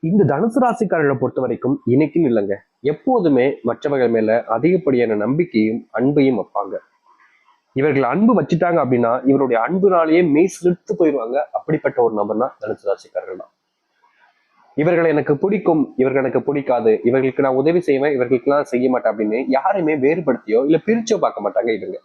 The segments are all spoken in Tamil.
இந்த தனுசு ராசிக்காரர்களை பொறுத்த வரைக்கும் இன்னைக்குன்னு இல்லைங்க, எப்போதுமே மற்றவர்கள் மேல அதிகப்படியான நம்பிக்கையும் அன்பையும் வைப்பாங்க. இவர்கள் அன்பு வச்சுட்டாங்க அப்படின்னா இவருடைய அன்புனாலேயே மெய் சிலிர்த்து போயிடுவாங்க. அப்படிப்பட்ட ஒரு நபர் தான் தனுசு ராசிக்காரர்கள் தான். இவர்கள் எனக்கு பிடிக்கும், இவர்கள் எனக்கு பிடிக்காது, இவர்களுக்கு நான் உதவி செய்வேன், இவர்களுக்கு நான் செய்ய மாட்டேன் அப்படின்னு யாரையுமே வேறுபடுத்தியோ இல்ல பிரிச்சோ பார்க்க மாட்டாங்க இவங்க.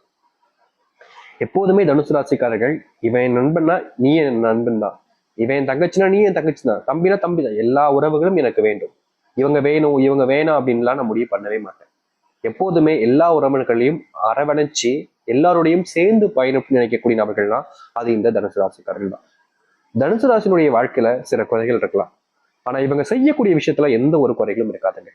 எப்போதுமே தனுசு ராசிக்காரர்கள், இவன் என் நண்பன்னா நீ என் நண்பன் தான், இவன் என் தங்கச்சினா நீ என் தங்கச்சி தான், தம்பினா தம்பி தான், எல்லா உறவுகளும் எனக்கு வேண்டும், இவங்க வேணும் இவங்க வேணாம் அப்படின்லாம் நான் முடிவு பண்ணவே மாட்டேன். எப்போதுமே எல்லா உறவினர்களையும் அரவணைச்சு எல்லாரோடையும் சேர்ந்து பயணம் நினைக்கக்கூடிய நபர்கள்லாம் அது இந்த தனுசு ராசிக்காரர்கள் தான். தனுசு ராசினுடைய வாழ்க்கையில சில குறைகள் இருக்கலாம், ஆனா இவங்க செய்யக்கூடிய விஷயத்துல எந்த ஒரு குறைகளும் இருக்காதுங்க.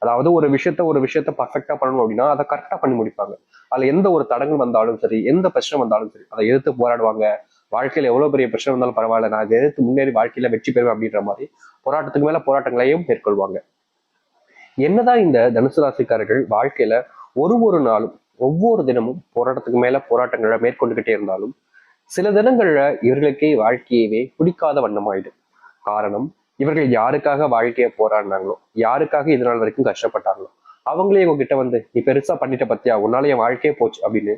அதாவது ஒரு விஷயத்த பர்ஃபெக்டா பண்ணணும் அப்படின்னா அதை கரெக்டா பண்ணி முடிப்பாங்க. அதுல எந்த ஒரு தடங்கள் வந்தாலும் சரி, எந்த பிரச்சனை வந்தாலும் சரி, அதை எதிர்த்து போராடுவாங்க. வாழ்க்கையில எவ்வளவு பெரிய பிரச்சனை வந்தாலும் பரவாயில்ல, நான் அதை எதிர்த்து முன்னேறி வாழ்க்கையில வெற்றி பெறுவேன் அப்படின்ற மாதிரி போராட்டத்துக்கு மேல போராட்டங்களையும் மேற்கொள்வாங்க. என்னதான் இந்த தனுசு ராசிக்காரர்கள் வாழ்க்கையில ஒரு நாளும் ஒவ்வொரு தினமும் போராட்டத்துக்கு மேல போராட்டங்களை மேற்கொண்டுகிட்டே இருந்தாலும் சில தினங்கள்ல இவர்களுக்கே வாழ்க்கையவே பிடிக்காத வண்ணமாயிடும். காரணம், இவர்கள் யாருக்காக வாழ்க்கைய போராடினாங்களோ, யாருக்காக இது நாள் வரைக்கும் கஷ்டப்பட்டாங்களோ, அவங்களே உங்ககிட்ட வந்து நீ பெருசா பண்ணிட்ட பத்தியா, உன்னால என் வாழ்க்கையே போச்சு அப்படின்னு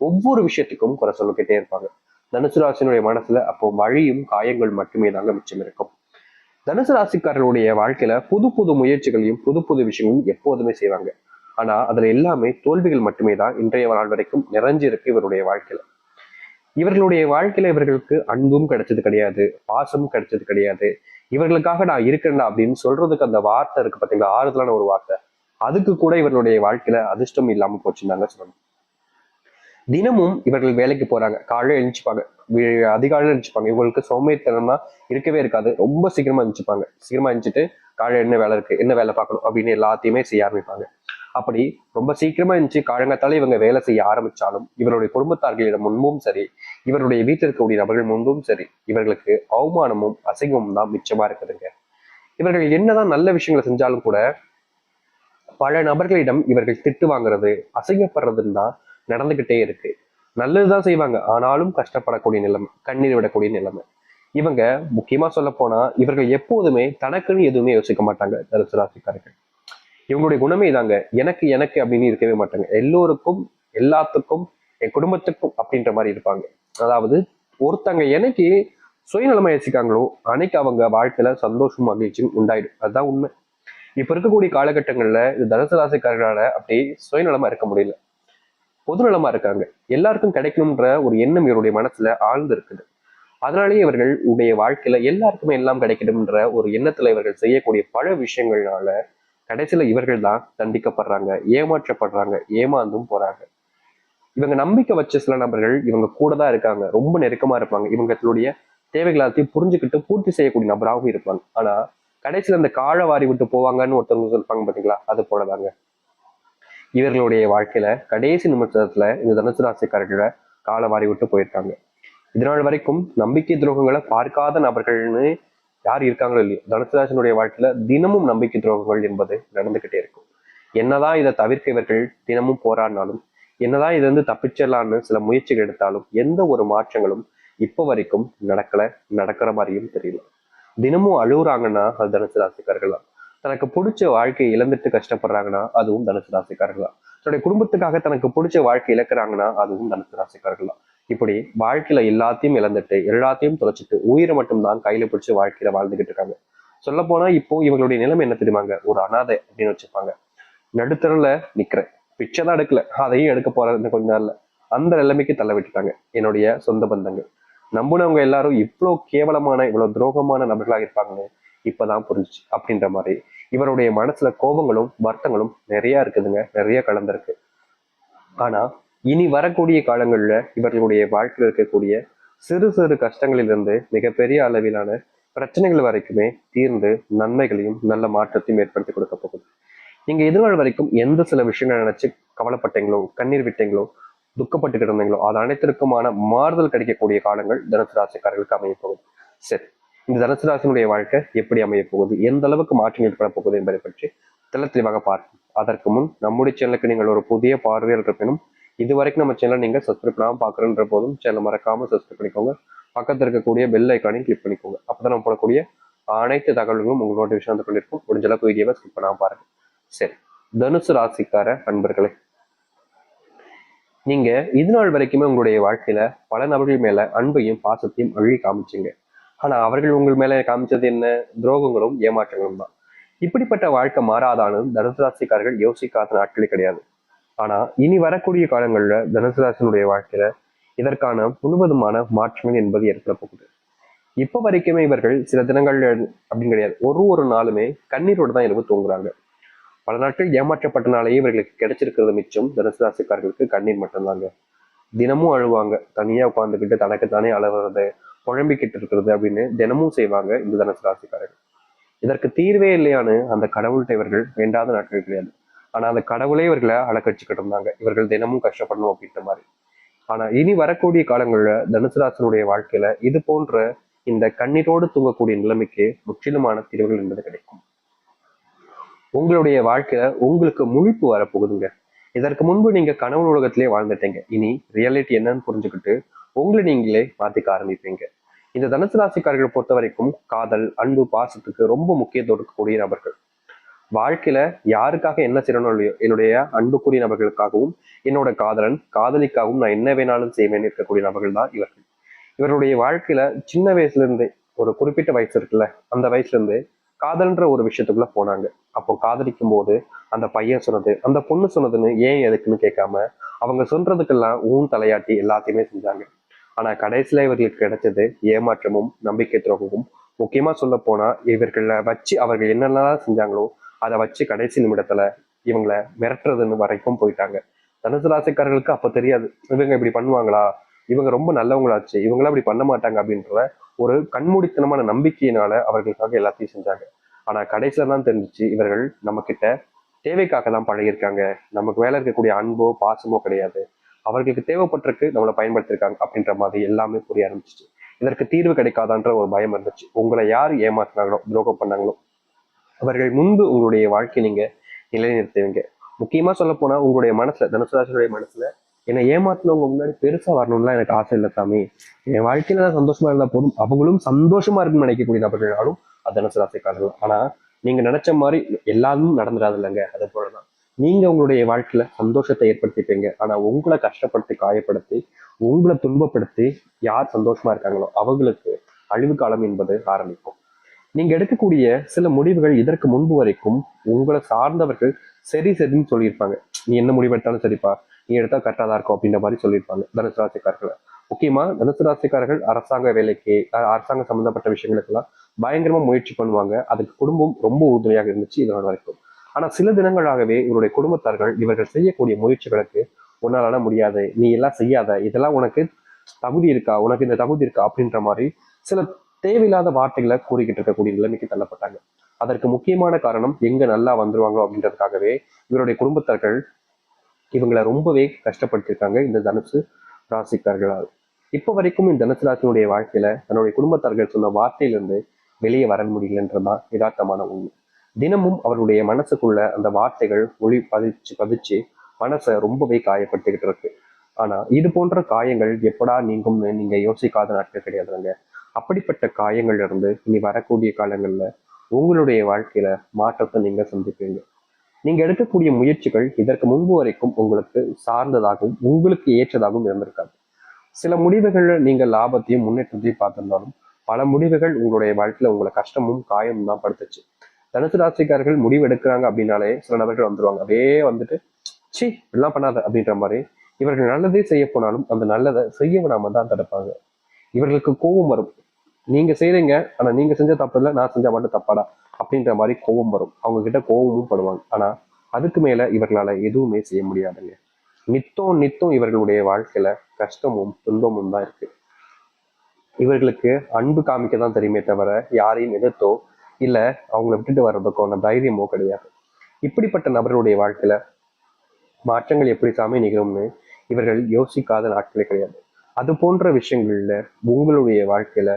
ஒவ்வொரு விஷயத்துக்கும் குறை சொல்லிக்கிட்டே இருப்பாங்க. தனுசு ராசினுடைய மனசுல அப்போ வழியும் காயங்கள் மட்டுமே தாங்க மிச்சம் இருக்கும். தனுசு ராசிக்காரர்களுடைய வாழ்க்கையில புது புது முயற்சிகளையும் புது புது விஷயங்களும் எப்போதுமே செய்வாங்க. ஆனா அதுல எல்லாமே தோல்விகள் மட்டுமே தான் இன்றைய நாள் வரைக்கும் நிறைஞ்சிருக்கு இவருடைய வாழ்க்கையில. இவர்களுடைய வாழ்க்கையில இவர்களுக்கு அன்பும் கிடைச்சது கிடையாது, பாசமும் கிடைச்சது கிடையாது. இவர்களுக்காக நான் இருக்கேன்டா அப்படின்னு சொல்றதுக்கு அந்த வார்த்தை இருக்கு பாத்தீங்களா, ஆறுதலான ஒரு வார்த்தை, அதுக்கு கூட இவர்களுடைய வாழ்க்கையில அதிர்ஷ்டம் இல்லாம போச்சுன்னாங்க சொல்லணும். தினமும் இவர்கள் வேலைக்கு போறாங்க, காலையில எழுந்திருப்பாங்க, அதிகாலையில எழுந்திருப்பாங்க. இவங்களுக்கு சோம்பேறித்தனம்னா இருக்கவே இருக்காது. ரொம்ப சீக்கிரமா எழுந்திருப்பாங்க. சீக்கிரமா எழுந்திட்டு காலையில என்ன வேலை இருக்கு, என்ன வேலை பார்க்கணும் அப்படின்னு எல்லாத்தையுமே செய்ய ஆரம்பிப்பாங்க. அப்படி ரொம்ப சீக்கிரமா இருந்துச்சு காலங்கத்தால இவங்க வேலை செய்ய ஆரம்பிச்சாலும் இவருடைய குடும்பத்தார்களிடம் முன்பும் சரி, இவருடைய வீட்டில் இருக்கக்கூடிய நபர்கள் முன்பும் சரி, இவர்களுக்கு அவமானமும் அசிங்கமும் தான் மிச்சமா இருக்குதுங்க. இவர்கள் என்னதான் நல்ல விஷயங்களை செஞ்சாலும் கூட பல நபர்களிடம் இவர்கள் திட்டு வாங்குறது, அசிங்கப்படுறதுன்னு தான் நடந்துகிட்டே இருக்கு. நல்லதுதான் செய்வாங்க, ஆனாலும் கஷ்டப்படக்கூடிய நிலைமை, கண்ணீர் விடக்கூடிய நிலைமை. இவங்க முக்கியமா சொல்ல போனா இவர்கள் எப்போதுமே தனக்குன்னு எதுவுமே யோசிக்க மாட்டாங்க தனுசு ராசிக்காரர்கள். இவங்களுடைய குணமே தாங்க, எனக்கு எனக்கு அப்படின்னு இருக்கவே மாட்டாங்க. எல்லோருக்கும், எல்லாத்துக்கும், என் குடும்பத்துக்கும் அப்படின்ற மாதிரி இருப்பாங்க. அதாவது ஒருத்தங்க என்னைக்கு சுயநலமா யோசிக்காங்களோ அன்னைக்கு அவங்க வாழ்க்கையில சந்தோஷம் மகிழ்ச்சியும் உண்டாயிடும். அதுதான் உண்மை. இப்ப இருக்கக்கூடிய காலகட்டங்கள்ல இது தனுசு ராசிக்காரர்களால அப்படி சுயநலமா இருக்க முடியல, பொதுநலமா இருக்காங்க. எல்லாருக்கும் கிடைக்கணும்ன்ற ஒரு எண்ணம் இவருடைய மனசுல ஆழ்ந்து இருக்குது. அதனாலேயே இவர்கள் உடைய வாழ்க்கையில எல்லாருக்குமே எல்லாம் கிடைக்கணும்ன்ற ஒரு எண்ணத்துல இவர்கள் செய்யக்கூடிய பல விஷயங்கள்னால கடைசியில இவர்கள் தான் தண்டிக்கப்படுறாங்க, ஏமாற்றப்படுறாங்க, ஏமாந்தும் போறாங்க. இவங்க நம்பிக்கை வச்ச சில நபர்கள் இவங்க கூட தான் இருக்காங்க, ரொம்ப நெருக்கமா இருப்பாங்க, இவங்களுடைய தேவைகள் எல்லாத்தையும் புரிஞ்சுக்கிட்டு பூர்த்தி செய்யக்கூடிய நபராகவும் இருப்பாங்க. ஆனா கடைசியில அந்த காலை வாரி விட்டு போவாங்கன்னு ஒருத்தவங்க சொல்லுவாங்க பாத்தீங்களா, அது போலதாங்க இவர்களுடைய வாழ்க்கையில கடைசி நிமிஷத்துல இந்த தனுசு ராசிக்காரர்களை காலை வாரி விட்டு போயிருக்காங்க. இதனால் வரைக்கும் நம்பிக்கை துரோகங்களை பார்க்காத நபர்கள்னு யார் இருக்காங்களோ இல்லையோ, தனுசு ராசினுடைய வாழ்க்கையில தினமும் நம்பிக்கை துரோகங்கள் என்பது நடந்துகிட்டே இருக்கும். என்னதான் இதை தவிர்க்க இவர்கள் தினமும் போராடினாலும், என்னதான் இதை தப்பிச்சிடலான்னு சில முயற்சிகள் எடுத்தாலும் எந்த ஒரு மாற்றங்களும் இப்ப வரைக்கும் நடக்கல, நடக்கிற மாதிரியும் தெரியல. தினமும் அழுகுறாங்கன்னா அது தனுசு ராசிக்காரர்கள் தான். தனக்கு பிடிச்ச வாழ்க்கையை இழந்துட்டு கஷ்டப்படுறாங்கன்னா அதுவும் தனுசு ராசிக்காரர்கள் தான். தன்னுடைய குடும்பத்துக்காக தனக்கு பிடிச்ச வாழ்க்கை இழக்கிறாங்கன்னா அதுவும் தனுசு ராசிக்காரர்கள் தான். இப்படி வாழ்க்கையில எல்லாத்தையும் இழந்துட்டு எல்லாத்தையும் தொலைச்சிட்டு உயிரை மட்டும்தான் கையில பிடிச்சி வாழ்க்கையில வாழ்ந்துகிட்டு இருக்காங்க. சொல்ல போனா இப்போ இவங்களுடைய நிலைமை என்ன தெரியுமாங்க, ஒரு அனாதை அப்படின்னு வச்சுப்பாங்க. நடுத்தரல நிக்கிறேன், பிச்சை தான் எடுக்கல, அதையும் எடுக்க போறது கொஞ்ச நாள்ல, அந்த நிலைமைக்கு தள்ள விட்டுட்டாங்க என்னுடைய சொந்த பந்தங்கள். நம்புனவங்க எல்லாரும் இவ்வளவு கேவலமான இவ்வளவு துரோகமான நபர்களாக இருப்பாங்கன்னு இப்பதான் புரிஞ்சுச்சு அப்படின்ற மாதிரி இவருடைய மனசுல கோபங்களும் வருத்தங்களும் நிறைய இருக்குதுங்க, நிறைய கலந்துருக்கு. ஆனா இனி வரக்கூடிய காலங்கள்ல இவர்களுடைய வாழ்க்கையில் இருக்கக்கூடிய சிறு சிறு கஷ்டங்களிலிருந்து மிகப்பெரிய அளவிலான பிரச்சனைகள் வரைக்குமே தீர்ந்து நன்மைகளையும் நல்ல மாற்றத்தையும் ஏற்படுத்தி கொடுக்க போகுது. நீங்க எதிர்நாள் வரைக்கும் எந்த சில விஷயங்களை நினைச்சு கவலைப்பட்டீங்களோ, கண்ணீர் விட்டீங்களோ, துக்கப்பட்டு இருந்தீங்களோ அது அனைத்திற்குமான மாறுதல் கிடைக்கக்கூடிய காலங்கள் தனுசு ராசிக்காரர்களுக்கு அமைய போகுது. சரி, இந்த தனுசு ராசினுடைய வாழ்க்கை எப்படி அமைய போகுது, எந்த அளவுக்கு மாற்றம் ஏற்பட போகுது என்பதை பற்றி தெளிவாக பார்ப்போம். அதற்கு முன் நம்முடைய சேனலுக்கு நீங்கள் ஒரு புதிய பார்வையில் இருப்பினும் இது வரைக்கும் நம்ம சேனல் நீங்க சப்ஸ்கிரைப் பண்ணாமல் பாக்குறன்ற போதும் சேனல் மறக்காம சப்ஸ்கிரைப் பண்ணிக்கோங்க. பக்கத்தில் இருக்கக்கூடிய பெல் ஐக்கானையும் கிளிக் பண்ணிக்கோங்க. அப்பதான் நம்ம போடக்கூடிய அனைத்து தகவல்களும் உங்க நோட்டிஃபிகேஷன் வந்து கொண்டிருக்கும். முடிஞ்ச அளவுக்கு வீடியோவை ஸ்கிப் பண்ணாம பாருங்க. சரி, தனுசு ராசிக்கார நண்பர்களே, நீங்க இது நாள் வரைக்குமே உங்களுடைய வாழ்க்கையில பல நபர்கள் மேல அன்பையும் பாசத்தையும் அள்ளி காமிச்சீங்க. ஆனா அவர்கள் உங்கள் மேல காமிச்சது என்ன? துரோகங்களும் ஏமாற்றங்களும் தான். இப்படிப்பட்ட வாழ்க்கை மாறாதான்னு தனுசு ராசிக்காரர்கள் யோசிக்காத நாட்களே கிடையாது. ஆனா இனி வரக்கூடிய காலங்கள்ல தனுசு ராசினுடைய வாழ்க்கையில இதற்கான முழுவதுமான மாற்றங்கள் என்பது ஏற்பட போகுது. இப்ப வரைக்குமே இவர்கள் சில தினங்கள் அப்படின்னு கிடையாது, ஒரு நாளுமே கண்ணீரோடு தான் இரவு தூங்குறாங்க. பல நாட்கள் ஏமாற்றப்பட்டனாலேயே இவர்களுக்கு கிடைச்சிருக்கிறது மிச்சம் தனுசு ராசிக்காரர்களுக்கு கண்ணீர் மட்டும்தாங்க. தினமும் அழுவாங்க, தனியா உட்காந்துக்கிட்டு தனக்கு தானே அழுவுறது, குழம்பிக்கிட்டு இருக்கிறது அப்படின்னு தினமும் செய்வாங்க இந்த தனுசு ராசிக்காரர்கள். இதற்கு தீர்வே இல்லையான்னு அந்த கடவுள்கிட்ட இவர்கள் வேண்டாத நாட்கள் கிடையாது. ஆனா அந்த கடவுளே இவர்களை அலக்கடிச்சுக்கிட்டு இருந்தாங்க, இவர்கள் தினமும் கஷ்டப்படணும் அப்படின்ற மாதிரி. ஆனா இனி வரக்கூடிய காலங்கள்ல தனுசு ராசினுடைய வாழ்க்கையில இது போன்ற இந்த கண்ணீரோடு தூங்கக்கூடிய நிலைமைக்கு முற்றிலுமான தீர்வுகள் என்பது கிடைக்கும். உங்களுடைய வாழ்க்கையில உங்களுக்கு முழிப்பு வரப்போகுதுங்க. இதற்கு முன்பு நீங்க கனவு உலகத்திலே வாழ்ந்துட்டீங்க. இனி ரியாலிட்டி என்னன்னு புரிஞ்சுக்கிட்டு உங்களை நீங்களே மாத்திக்க ஆரம்பிப்பீங்க. இந்த தனுசு ராசிக்காரர்களை பொறுத்த வரைக்கும் காதல், அன்பு, பாசத்துக்கு ரொம்ப முக்கியத்துவம் இருக்கக்கூடிய நபர்கள். வாழ்க்கையில யாருக்காக என்ன செய்யணும் இல்லையோ, என்னுடைய அன்புக்குரிய நபர்களுக்காகவும் என்னோட காதலன் காதலிக்காகவும் நான் என்ன வேணாலும் செய்வேன் இருக்கக்கூடிய நபர்கள் தான் இவர்கள். இவருடைய வாழ்க்கையில சின்ன வயசுல இருந்தே, ஒரு குறிப்பிட்ட வயசு இருக்குல்ல, அந்த வயசுல இருந்து காதல்ன்ற ஒரு விஷயத்துக்குள்ள போனாங்க. அப்போ காதலிக்கும் போது அந்த பையன் சொன்னது, அந்த பொண்ணு சொன்னதுன்னு ஏன் எதுக்குன்னு கேட்காம அவங்க சொல்றதுக்கெல்லாம் தலையாட்டி எல்லாத்தையுமே செஞ்சாங்க. ஆனா கடைசியில இவர்களுக்கு கிடைச்சது ஏமாற்றமும் நம்பிக்கை துரோகமும். முக்கியமா சொல்ல போனா இவர்களை வச்சு அவர்கள் என்னென்னலாம் செஞ்சாங்களோ அதை வச்சு கடைசி நிமிடத்துல இவங்களை மிரட்டுறதுன்னு வரைக்கும் போயிட்டாங்க. தனுசு ராசிக்காரர்களுக்கு அப்ப தெரியாது இவங்க இப்படி பண்ணுவாங்களா, இவங்க ரொம்ப நல்லவங்களாச்சு, இவங்களாம் இப்படி பண்ண மாட்டாங்க அப்படின்ற ஒரு கண்மூடித்தனமான நம்பிக்கையினால அவர்களுக்காக எல்லாத்தையும் செஞ்சாங்க. ஆனா கடைசியில தான் தெரிஞ்சிச்சு இவர்கள் நம்ம கிட்ட தேவைக்காக தான் பழகிருக்காங்க, நமக்கு மேல இருக்கக்கூடிய அன்போ பாசமோ கிடையாது, அவர்களுக்கு தேவைப்பட்டிருக்கு நம்மளை பயன்படுத்திருக்காங்க அப்படின்ற மாதிரி எல்லாமே புரிய ஆரம்பிச்சிச்சு. இதற்கு தீர்வு கிடைக்காதான்ற ஒரு பயம் இருந்துச்சு. உங்களை யார் ஏமாத்தினாங்களோ, துரோகம் பண்ணாங்களோ அவர்கள் முன்பு உங்களுடைய வாழ்க்கை நீங்க நிலைநிறுத்துவீங்க. முக்கியமா சொல்ல போனா உங்களுடைய மனசுல, தனுசு ராசியுடைய மனசுல, என்னை ஏமாத்தினவங்க முன்னாடி பெருசா வரணும்லாம் எனக்கு ஆசை இல்லை சாமி, என் வாழ்க்கையில தான் சந்தோஷமா இருந்தா போதும், அவங்களும் சந்தோஷமா இருக்குன்னு நினைக்கக்கூடிய நபர்களாலும் தனுசு ராசிக்காரர்கள். ஆனா நீங்க நினைச்ச மாதிரி எல்லாரும் நடந்துடாது இல்லைங்க. அது போலதான் நீங்க உங்களுடைய வாழ்க்கையில சந்தோஷத்தை ஏற்படுத்திப்பீங்க. ஆனா உங்களை கஷ்டப்படுத்தி, காயப்படுத்தி, உங்களை துன்பப்படுத்தி யார் சந்தோஷமா இருக்காங்களோ அவங்களுக்கு அழிவு காலம் என்பது ஆரம்பிக்கும். நீங்க எடுக்கக்கூடிய சில முடிவுகள் இதற்கு முன்பு வரைக்கும் உங்களை சார்ந்தவர்கள் சரி சரின்னு சொல்லியிருப்பாங்க. நீ என்ன முடிவு எடுத்தாலும் சரிப்பா, நீ எடுத்தா கரெக்டா தான் இருக்கும் அப்படின்ற மாதிரி சொல்லியிருப்பாங்க தனுசு ராசிக்காரர்களை. முக்கியமா தனுசு ராசிக்காரர்கள் அரசாங்க வேலைக்கு, அரசாங்க சம்பந்தப்பட்ட விஷயங்களுக்கெல்லாம் பயங்கரமா முயற்சி பண்ணுவாங்க. அதுக்கு குடும்பம் ரொம்ப உறுதுணையாக இருந்துச்சு இதனால் வரைக்கும். ஆனா சில தினங்களாகவே இவருடைய குடும்பத்தார்கள் இவர்கள் செய்யக்கூடிய முயற்சிகளுக்கு உன்னால முடியாது, நீ எல்லாம் செய்யாத, இதெல்லாம் உனக்கு தகுதி இருக்கா, உனக்கு இந்த தகுதி இருக்கா அப்படின்ற மாதிரி சில தேவையில்லாத வார்த்தைகளை கூறிக்கிட்டு இருக்கக்கூடிய நிலைமைக்கு தள்ளப்பட்டாங்க. அதற்கு முக்கியமான காரணம் எங்க நல்லா வந்துருவாங்களோ அப்படின்றதுக்காகவே இவருடைய குடும்பத்தார்கள் இவங்களை ரொம்பவே கஷ்டப்படுத்திருக்காங்க இந்த தனுசு ராசிக்காரர்களால். இப்போ வரைக்கும் இந்த தனுசு ராசினுடைய வாழ்க்கையில தன்னுடைய குடும்பத்தார்கள் சொன்ன வார்த்தையிலிருந்து வெளியே வர முடியலன்றதுதான் யதார்த்தமான உண்மை. தினமும் அவருடைய மனசுக்குள்ள அந்த வார்த்தைகள் ஒளி பதிச்சு பதிச்சு மனசை ரொம்பவே காயப்படுத்திக்கிட்டு இருக்கு. ஆனா இது போன்ற காயங்கள் எப்படா நீங்கும்னு நீங்க யோசிக்காத நாட்கள் கிடையாதுங்க. அப்படிப்பட்ட காயங்கள்ல இருந்து இனி வரக்கூடிய காலங்கள்ல உங்களுடைய வாழ்க்கையில மாற்றத்தை நீங்க சந்திப்பீங்க. நீங்க எடுக்கக்கூடிய முயற்சிகள் இதற்கு முன்பு வரைக்கும் உங்களுக்கு சார்ந்ததாகவும் உங்களுக்கு ஏற்றதாகவும் இருந்திருக்காது. சில முடிவுகள்ல நீங்க லாபத்தையும் முன்னேற்றத்தையும் பார்த்திருந்தாலும் பல முடிவுகள் உங்களுடைய வாழ்க்கையில உங்களை கஷ்டமும் காயமும் தான் படுத்துச்சு. தனுசு ராசிக்காரர்கள் முடிவு எடுக்கிறாங்க அப்படின்னாலே சில நபர்கள் வந்துருவாங்க, அதே வந்துட்டு சி இப்படிலாம் பண்ணாத அப்படின்ற மாதிரி. இவர்கள் நல்லதே செய்ய போனாலும் அந்த நல்லதை செய்ய விடாம தான் தடுப்பாங்க. இவர்களுக்கு கோபம் வரும், நீங்க செய்றீங்க ஆனா நீங்க செஞ்ச தப்பு இல்லை, நான் செஞ்சா மட்டும் தப்பாடா அப்படின்ற மாதிரி கோபம் வரும். அவங்க கிட்ட கோபமும் படுவாங்க. ஆனா அதுக்கு மேல இவர்களால எதுவுமே செய்ய முடியாதுங்க. நித்தம் நித்தம் இவர்களுடைய வாழ்க்கையில கஷ்டமும் துன்பமும் தான் இருக்கு. இவர்களுக்கு அன்பு காமிக்க தான் தெரியுமே தவிர யாரையும் எதிர்த்தோ இல்ல அவங்கள விட்டுட்டு வர்றதுக்கான தைரியமோ கிடையாது. இப்படிப்பட்ட நபர்களுடைய வாழ்க்கையில மாற்றங்கள் எப்படி சாமி நிகழும்னு இவர்கள் யோசிக்காத நாட்களே கிடையாது. அது போன்ற விஷயங்கள்ல உங்களுடைய வாழ்க்கையில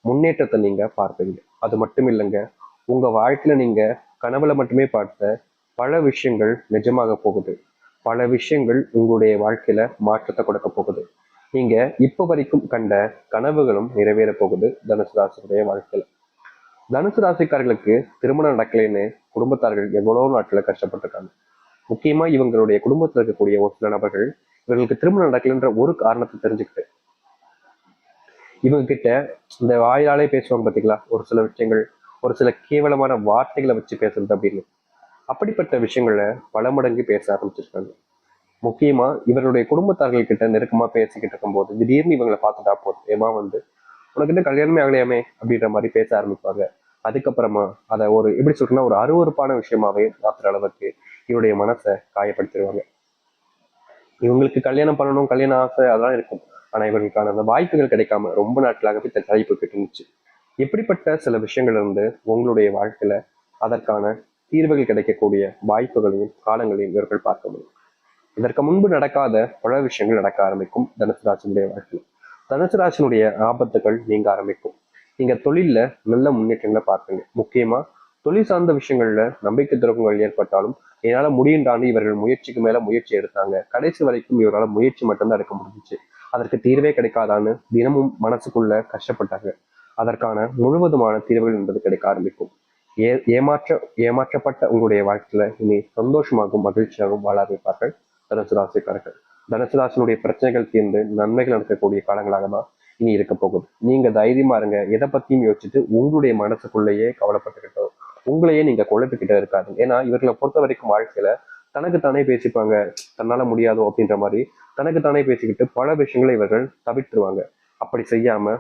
முன்னேற்றத்தை நீங்க பார்ப்பீங்க. அது மட்டும் இல்லைங்க, உங்க வாழ்க்கையில நீங்க கனவுல மட்டுமே பார்த்த பல விஷயங்கள் நிஜமாக போகுது. பல விஷயங்கள் உங்களுடைய வாழ்க்கையில மாற்றத்தை கொடுக்க போகுது. நீங்க இப்ப வரைக்கும் கண்ட கனவுகளும் நிறைவேற போகுது தனுசு ராசியுடைய வாழ்க்கையில. தனுசு ராசிக்காரர்களுக்கு திருமணம் நடக்கலைன்னு குடும்பத்தார்கள் எவ்வளவு நாட்கள் கஷ்டப்பட்டிருக்காங்க. முக்கியமா இவங்களுடைய குடும்பத்தில் இருக்கக்கூடிய ஒரு சில நபர்கள் இவர்களுக்கு திருமணம் நடக்கலைன்ற ஒரு காரணத்தை தெரிஞ்சுக்கிட்டு இவங்க கிட்ட இந்த வாயாலே பேசுவாங்க பாத்தீங்களா, ஒரு சில விஷயங்கள், ஒரு சில கேவலமான வார்த்தைகளை வச்சு பேசுறது அப்படின்னு, அப்படிப்பட்ட விஷயங்களை பல மடங்கு பேச ஆரம்பிச்சிருக்காங்க. முக்கியமா இவருடைய குடும்பத்தார்கள் கிட்ட நெருக்கமா பேசிக்கிட்டு இருக்கும்போது திடீர்னு இவங்களை பார்த்துட்டா போதும், ஏமா உனக்கு இன்னும் கல்யாணமே ஆகலையாமே அப்படின்ற மாதிரி பேச ஆரம்பிப்பாங்க. அதுக்கப்புறமா அதை ஒரு எப்படி சொல்றேன்னா ஒரு அருவறுப்பான விஷயமாவே மாத்துற அளவுக்கு இவருடைய மனசை காயப்படுத்திடுவாங்க. இவங்களுக்கு கல்யாணம் பண்ணணும், கல்யாணம் ஆசை அதெல்லாம் இருக்கும். ஆனா இவர்களுக்கான அந்த வாய்ப்புகள் கிடைக்காம ரொம்ப நாட்களாகவே தள்ளிப்பட்டு இருந்துச்சு. இப்படிப்பட்ட சில விஷயங்கள் இருந்து உங்களுடைய வாழ்க்கையில அதற்கான தீர்வுகள் கிடைக்கக்கூடிய வாய்ப்புகளையும் காலங்களையும் இவர்கள் பார்க்க முடியும். இதற்கு முன்பு நடக்காத பல விஷயங்கள் நடக்க ஆரம்பிக்கும் தனுசு ராசினுடைய வாழ்க்கையில். தனுசு ராசினுடைய ஆபத்துகள் நீங்க ஆரம்பிக்கும். நீங்க தொழில்ல நல்ல முன்னேற்றங்களை பார்ப்பீங்க. முக்கியமா தொழில் சார்ந்த விஷயங்கள்ல நம்பிக்கை துரோகங்கள் ஏற்பட்டாலும் என்னால முடியுண்டாண்டு இவர்கள் முயற்சிக்கு மேல முயற்சி எடுத்தாங்க. கடைசி வரைக்கும் இவரால் முயற்சி மட்டும்தான் எடுக்க முடிஞ்சிச்சு. அதற்கு தீர்வே கிடைக்காதான்னு தினமும் மனசுக்குள்ள கஷ்டப்பட்டாங்க. அதற்கான முழுவதுமான தீர்வுகள் என்பது கிடைக்க ஆரம்பிக்கும். ஏமாற்றப்பட்ட உங்களுடைய வாழ்க்கையில இனி சந்தோஷமாகவும் மகிழ்ச்சியாகவும் வாழ வைப்பார்கள் தனுசு ராசிக்காரர்கள். தனுசு ராசினுடைய பிரச்சனைகள் தீர்ந்து நன்மைகள் நடக்கக்கூடிய காலங்களாக தான் இனி இருக்க போகுது. நீங்க தைரியமா இருங்க. எதை பத்தியும் யோசிச்சுட்டு உங்களுடைய மனசுக்குள்ளேயே கவலைப்பட்டுக்கிட்டோ உங்களையே நீங்க குழப்பிக்கிட்டே இருக்காது. ஏன்னா இவர்களை பொறுத்த வரைக்கும் வாழ்க்கையில தனக்கு தானே பேசிப்பாங்க, தன்னால முடியாதோ அப்படின்ற மாதிரி தனக்கு தானே பேசிக்கிட்டு பல விஷயங்களை இவர்கள் தவிர்த்துருவாங்க. அப்படி செய்யாம